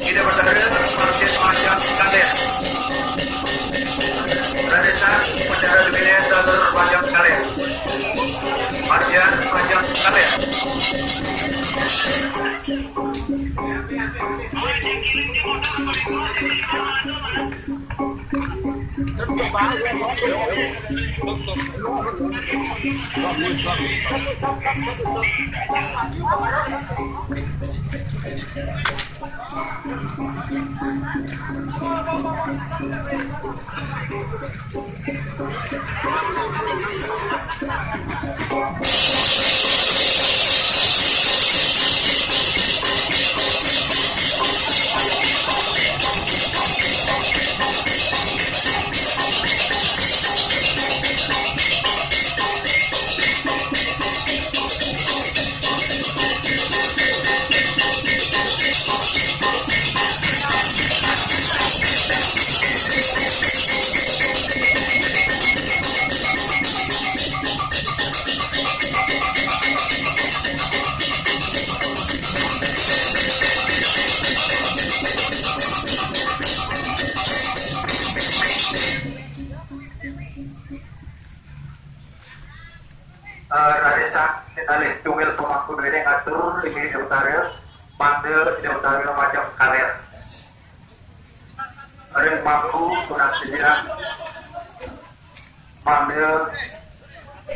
Tidak berdalil margin macam kalian. Radisan mendarat pilihan jalur macam kalian. Margin macam kalian. Radisan alih tunggal pemangku dari ngatur ini utara mandel ini utara macam kalian. Ada mampu tunang sejarah mandel